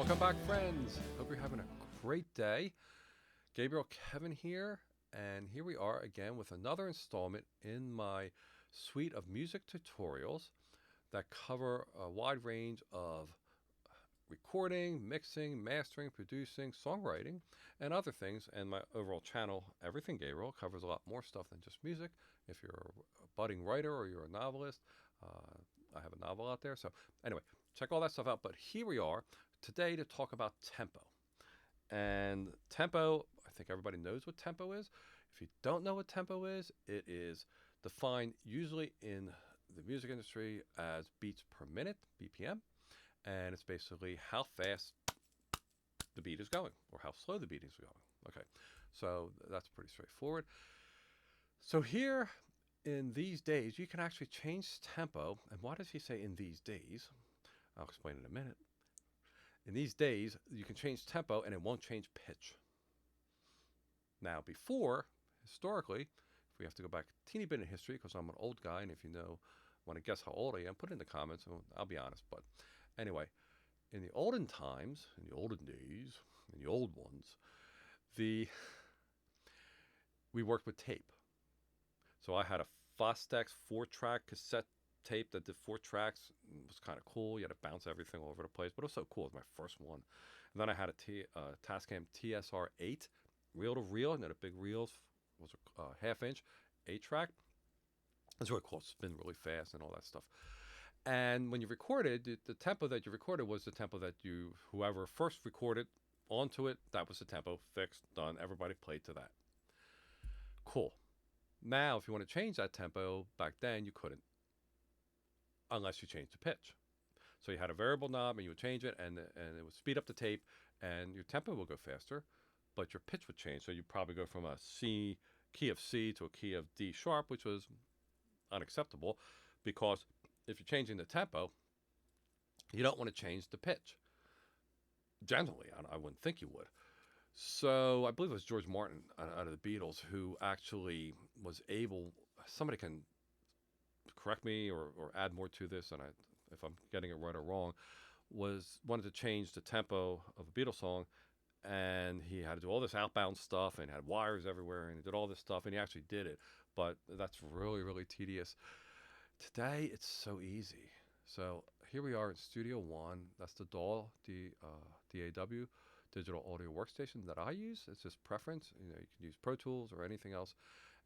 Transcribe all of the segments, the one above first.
Welcome back, friends. Hope you're having a great day. Gabriel Kevin here, and here we are again with another installment in my suite of music tutorials that cover a wide range of recording, mixing, mastering, producing, songwriting, and other things. And my overall channel, Everything Gabriel, covers a lot more stuff than just music. If you're a budding writer or you're a novelist, I have a novel out there. So anyway, check all that stuff out. But here we are today to talk about tempo. And tempo, I think everybody knows what tempo is. If you don't know what tempo is, it is defined usually in the music industry as beats per minute, BPM. And it's basically how fast the beat is going or how slow the beat is going. Okay, so that's pretty straightforward. So here in these days, you can actually change tempo. And why does he say in these days? I'll explain in a minute. In these days, you can change tempo and it won't change pitch. Now, before, historically, if we have to go back a teeny bit in history, because I'm an old guy, and if you know, want to guess how old I am, put it in the comments, and I'll be honest. But anyway, in the olden times, in the olden days, in the old ones, we worked with tape. So I had a Fostex 4-track cassette tape that did 4 tracks. It was kind of cool. You had to bounce everything all over the place, but it was so cool. It was my first one. And then I had a Tascam TSR 8, reel to reel, and then a big reel was a half-inch 8-track. It's really cool. It spin really fast and all that stuff. And when you recorded, the tempo that you recorded was the tempo that whoever first recorded onto it, that was the tempo, fixed, done. Everybody played to that. Cool. Now, if you want to change that tempo, back then you couldn't, unless you changed the pitch. So you had a variable knob and you would change it and it would speed up the tape and your tempo would go faster, but your pitch would change. So you'd probably go from a key of C to a key of D sharp, which was unacceptable because if you're changing the tempo, you don't want to change the pitch. Generally, I wouldn't think you would. So I believe it was George Martin out of the Beatles who actually was able, somebody can correct me or add more to this, and if I'm getting it right or wrong, wanted to change the tempo of a Beatles song, and he had to do all this outbound stuff and had wires everywhere and he did all this stuff and he actually did it, but that's really, really tedious. Today it's so easy. So here we are in Studio One. That's the DAW, DAW, digital audio workstation that I use. It's just preference. You can use Pro Tools or anything else,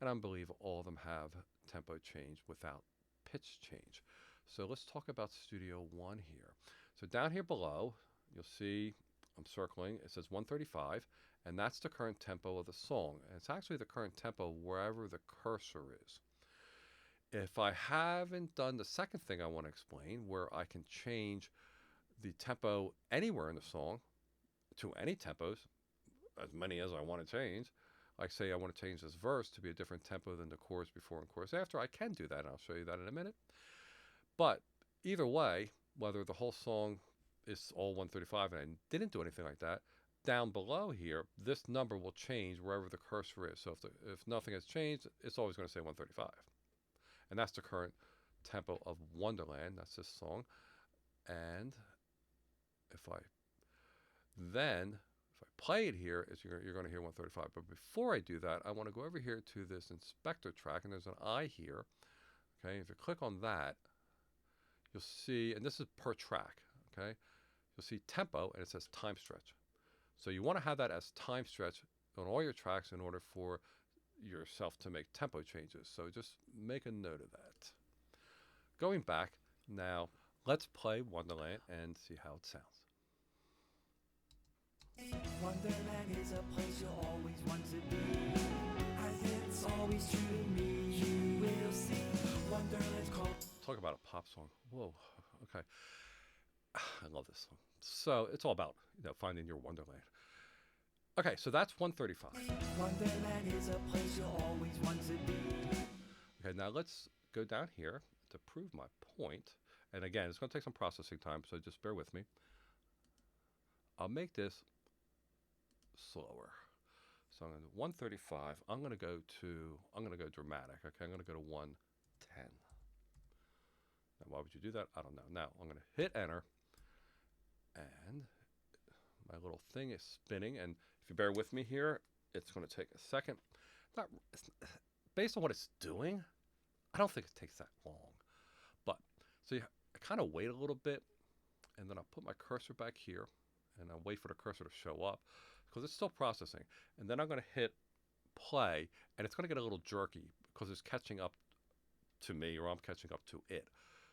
and I believe all of them have tempo change without pitch change. So let's talk about Studio One here. So down here below, you'll see I'm circling. It says 135, and that's the current tempo of the song. And it's actually the current tempo wherever the cursor is. If I haven't done the second thing I want to explain, where I can change the tempo anywhere in the song to any tempos, as many as I want to change, like say I want to change this verse to be a different tempo than the chorus before and chorus after, I can do that, and I'll show you that in a minute. But either way, whether the whole song is all 135 and I didn't do anything like that, down below here, this number will change wherever the cursor is. So if nothing has changed, it's always going to say 135. And that's the current tempo of Wonderland. That's this song. And if I play it here, you're going to hear 135. But before I do that, I want to go over here to this inspector track, and there's an I here. Okay, if you click on that, you'll see, and this is per track. Okay, you'll see tempo, and it says time stretch. So you want to have that as time stretch on all your tracks in order for yourself to make tempo changes. So just make a note of that. Going back now, let's play Wonderland and see how it sounds. Wonderland is a place you'll always want to be, as it's always true to me. You will see Wonderland's called. Talk about a pop song. Whoa, okay. I love this song. So it's all about finding your Wonderland. Okay, so that's 135. Wonderland is a place you'll always want to be. Okay, now let's go down here to prove my point. And again, it's going to take some processing time, so just bear with me. I'll make this slower. So I'm going to 135. I'm going to go dramatic. Okay, I'm going to go to 110. Now, why would you do that? I don't know. Now I'm going to hit enter, and My little thing is spinning, and if you bear with me here, it's going to take a second. Not based on what it's doing, I don't think it takes that long. But so I kind of wait a little bit, and then I'll put my cursor back here, and I'll wait for the cursor to show up because it's still processing. And then I'm going to hit play, and it's going to get a little jerky because it's catching up to me, or I'm catching up to it.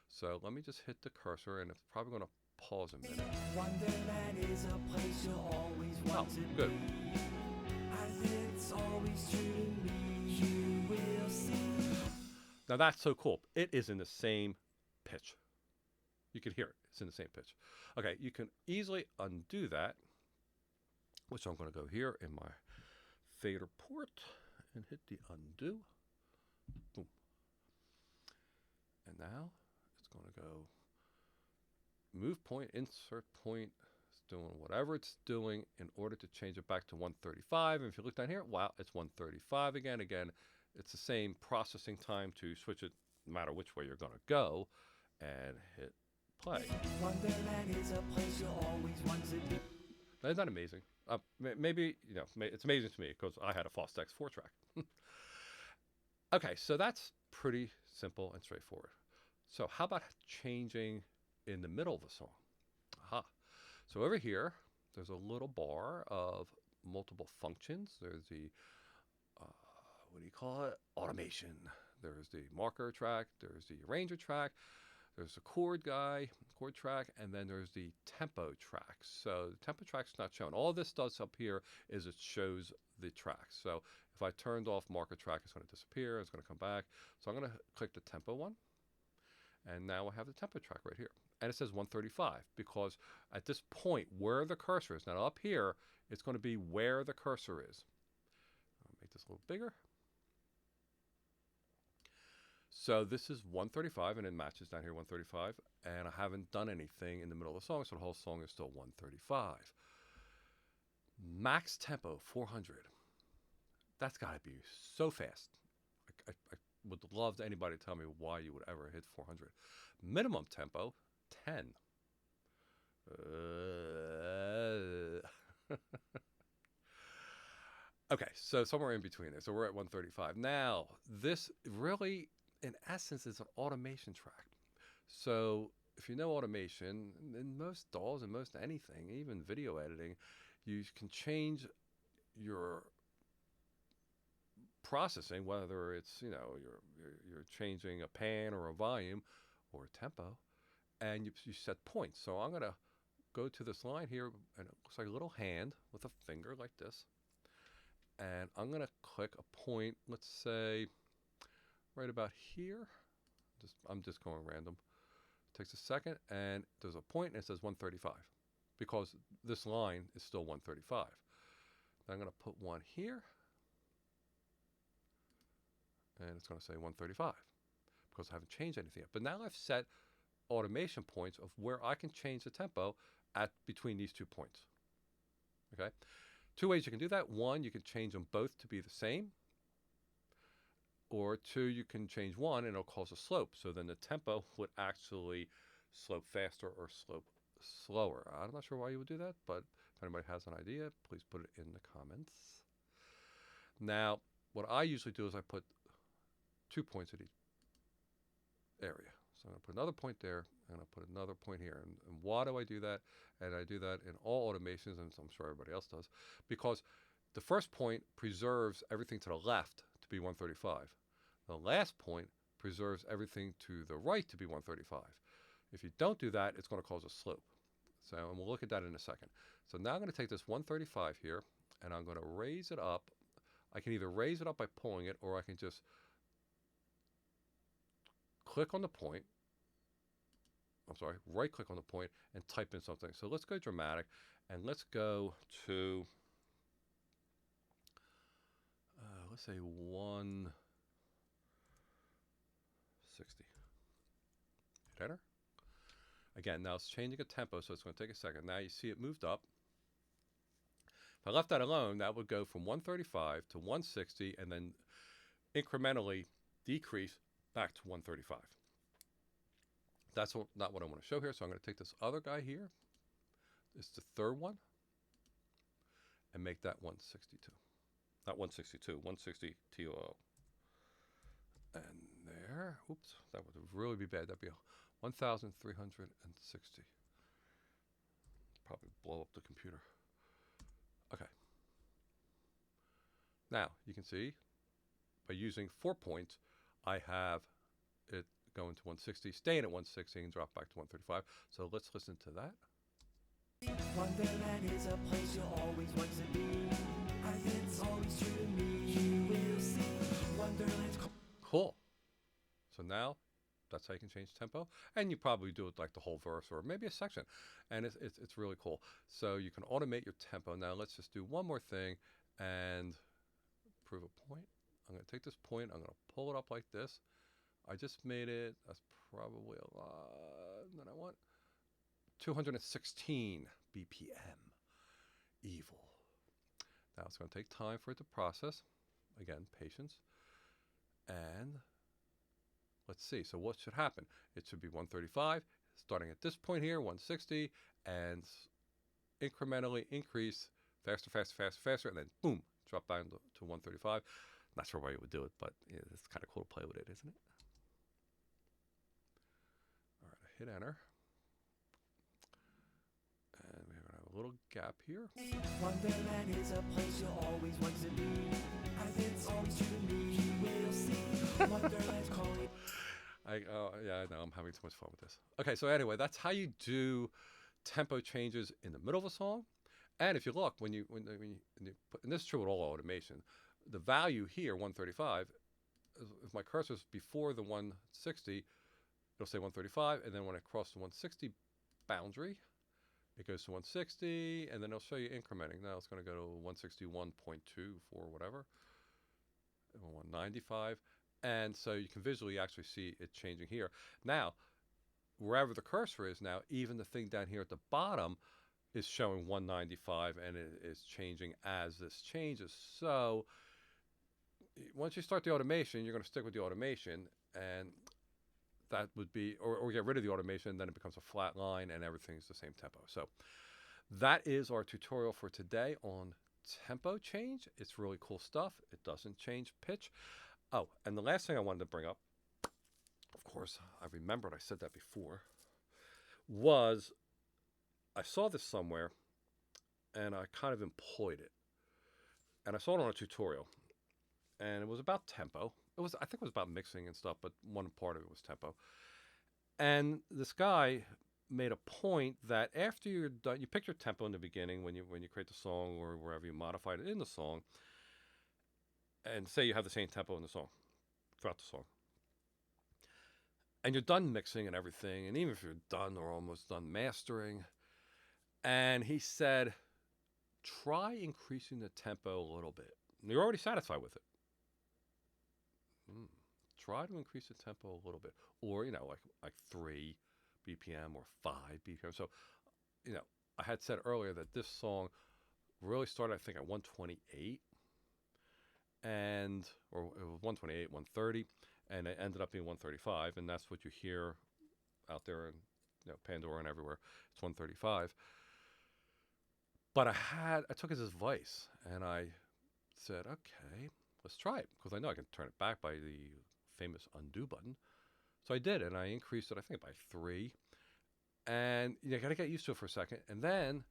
So let me just hit the cursor, and it's probably going to pause a minute. Wonderland is a place you'll always want to good. be. As it's always true to me, you will see. Now that's so cool. It is in the same pitch. You can hear it. It's in the same pitch. Okay, you can easily undo that, which I'm going to go here in my fader port and hit the undo. Boom. And now it's going to go move point, insert point. It's doing whatever it's doing in order to change it back to 135. And if you look down here, wow, it's 135 again. Again, it's the same processing time to switch it no matter which way you're going to go, and hit play. Wonderland is a place you'll always want to be. Isn't that amazing? Maybe, it's amazing to me because I had a Fostex 4-track. Okay, so that's pretty simple and straightforward. So how about changing in the middle of the song? Aha. So over here, there's a little bar of multiple functions. There's the, what do you call it? Automation. There's the marker track. There's the arranger track. There's the chord track, and then there's the tempo track. So the tempo track's not shown. All this does up here is it shows the tracks. So if I turned off marker track, it's going to disappear. It's going to come back. So I'm going to click the tempo one. And now I have the tempo track right here. And it says 135 because at this point where the cursor is, now up here, it's going to be where the cursor is. I'll make this a little bigger. So this is 135, and it matches down here 135, and I haven't done anything in the middle of the song, so the whole song is still 135. Max tempo 400. That's got to be so fast. I would love anybody to tell me why you would ever hit 400. Minimum tempo 10. Okay, so somewhere in between there. So we're at 135. Now, this really, in essence, is an automation track. So if you know automation, in most DAWs and most anything, even video editing, you can change your processing, whether it's, you're changing a pan or a volume or a tempo, and you set points. So I'm going to go to this line here, and it looks like a little hand with a finger like this. And I'm going to click a point, let's say, right about here. I'm just going random. It takes a second, and there's a point, and it says 135, because this line is still 135. Then I'm going to put one here, and it's going to say 135, because I haven't changed anything yet. But now I've set automation points of where I can change the tempo at between these 2 points. Okay? 2 ways you can do that. One, you can change them both to be the same. Or 2, you can change one and it'll cause a slope. So then the tempo would actually slope faster or slope slower. I'm not sure why you would do that, but if anybody has an idea, please put it in the comments. Now, what I usually do is I put 2 points at each area. So I'm going to put another point there, and I'll put another point here. And why do I do that? And I do that in all automations, and I'm sure everybody else does, because the first point preserves everything to the left to be 135. The last point preserves everything to the right to be 135. If you don't do that, it's going to cause a slope. So, and we'll look at that in a second. So now I'm going to take this 135 here, and I'm going to raise it up. I can either raise it up by pulling it, or I can just click on the point. Right click on the point and type in something. So let's go dramatic, and let's go to, let's say 160. Hit enter. Again, now it's changing a tempo, so it's going to take a second. Now you see it moved up. If I left that alone, that would go from 135 to 160, and then incrementally decrease back to 135. That's not what I want to show here, so I'm going to take this other guy here. It's the third one. and make that 162. Not 162, 160 TOO. And there, oops, that would really be bad. That'd be 1,360. Probably blow up the computer. Okay. Now, you can see, by using 4 points, I have it going to 160, staying at 160, and drop back to 135. So let's listen to that. Wonderland is a place you'll always want to be. It's always true to me. You will see Wonderland's Cool. So now, that's how you can change tempo, and you probably do it like the whole verse or maybe a section, and it's really cool. So you can automate your tempo. Now let's just do one more thing and prove a point. I'm going to take this point, I'm going to pull it up like this. I just made it, that's probably a lot that I want. 216 BPM. Evil. Now it's going to take time for it to process. Again, patience. And let's see. So what should happen? It should be 135, starting at this point here, 160, and incrementally increase faster, faster, faster, faster, and then boom, drop down to 135. Not sure why you would do it, but yeah, it's kind of cool to play with it, isn't it? All right, I hit enter. And we're going to have a little gap here. Wonderland is a place you'll always want to be. It's always true to me. You will see Wonderland's calling. Yeah, I know. I'm having too much fun with this. Okay, so anyway, that's how you do tempo changes in the middle of a song. And if you look, when you put, and this is true with all automation, the value here, 135, if my cursor is before the 160, it'll say 135, and then when I cross the 160 boundary, it goes to 160, and then it'll show you incrementing. Now it's going to go to 161.2 for whatever, 195. And so you can visually actually see it changing here. Now, wherever the cursor is now, even the thing down here at the bottom is showing 195, and it is changing as this changes. So once you start the automation, you're going to stick with the automation, and that would be, or get rid of the automation, and then it becomes a flat line, and everything's the same tempo. So that is our tutorial for today on tempo change. It's really cool stuff. It doesn't change pitch. Oh, and the last thing I wanted to bring up, of course, I remembered I said that before, was I saw this somewhere, and I kind of employed it. And I saw it on a tutorial, and it was about tempo. I think it was about mixing and stuff, but one part of it was tempo. And this guy made a point that after you're done, you pick your tempo in the beginning when you create the song or wherever you modified it in the song, and say you have the same tempo in the song throughout the song, and you're done mixing and everything, and even if you're done or almost done mastering, and he said, try increasing the tempo a little bit. And you're already satisfied with it. Try to increase the tempo a little bit, or like 3 BPM or 5 BPM. So, I had said earlier that this song really started, I think, at 128, or it was 128, 130, and it ended up being 135, and that's what you hear out there in Pandora and everywhere. It's 135. But I took his advice, and I said, okay, let's try it, because I know I can turn it back by the famous undo button. So I did, and I increased it, I think, by 3. And you got to get used to it for a second. And then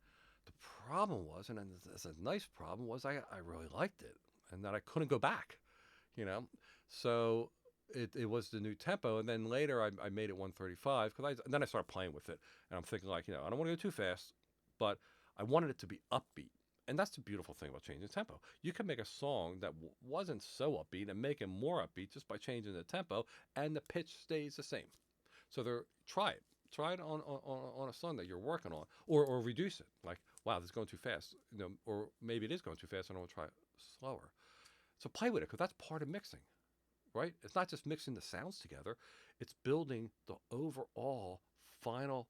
the problem was, and it's a nice problem, was I really liked it, and that I couldn't go back, So it was the new tempo. And then later I made it 135, and then I started playing with it. And I'm thinking, like, I don't want to go too fast, but I wanted it to be upbeat. And that's the beautiful thing about changing tempo. You can make a song that wasn't so upbeat and make it more upbeat just by changing the tempo, and the pitch stays the same. So try it. Try it on a song that you're working on, or reduce it. Like, wow, this is going too fast. Or maybe it is going too fast, and I want to try it slower. So play with it, because that's part of mixing, right? It's not just mixing the sounds together. It's building the overall final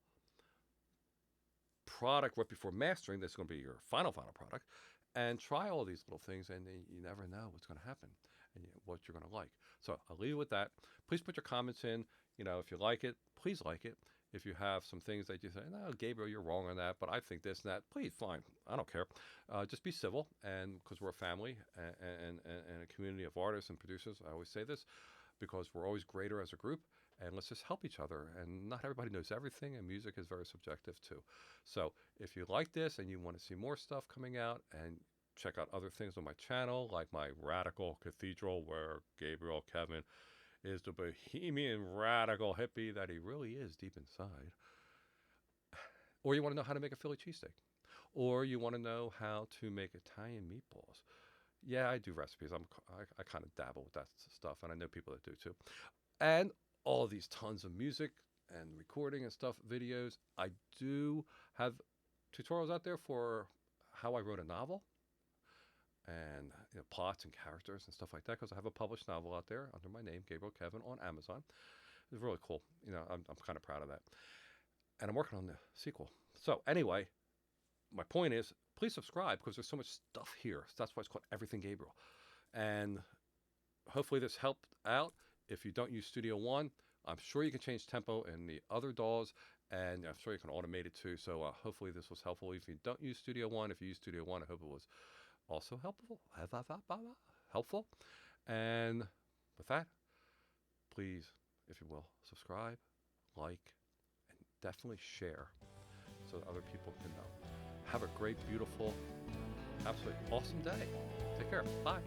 product right before mastering. That's going to be your final product, and try all these little things, and you never know what's going to happen and what you're going to like. So I'll leave you with that. Please put your comments in. If you like it, please like it. If you have some things that you say, no, Gabriel, you're wrong on that, but I think this and that, please, fine. I don't care. Just be civil, and because we're a family and a community of artists and producers, I always say this, because we're always greater as a group, and let's just help each other. And not everybody knows everything, and music is very subjective too. So if you like this and you want to see more stuff coming out, and check out other things on my channel, like my Radical Cathedral, where Gabriel Kevin is the bohemian radical hippie that he really is deep inside. Or you want to know how to make a Philly cheesesteak. Or you want to know how to make Italian meatballs. Yeah, I do recipes. I kind of dabble with that stuff, and I know people that do too. And all these tons of music and recording and stuff, videos. I do have tutorials out there for how I wrote a novel, and plots and characters and stuff like that, because I have a published novel out there under my name, Gabriel Kevin, on Amazon. It's really cool. I'm kind of proud of that. And I'm working on the sequel. So anyway, my point is, please subscribe, because there's so much stuff here. So that's why it's called Everything Gabriel. And hopefully this helped out. If you don't use Studio One, I'm sure you can change tempo in the other DAWs, and I'm sure you can automate it too. So hopefully this was helpful. If you don't use Studio One, if you use Studio One, I hope it was also helpful. And with that, please, if you will, subscribe, like, and definitely share so that other people can know. Have a great, beautiful, absolutely awesome day. Take care. Bye.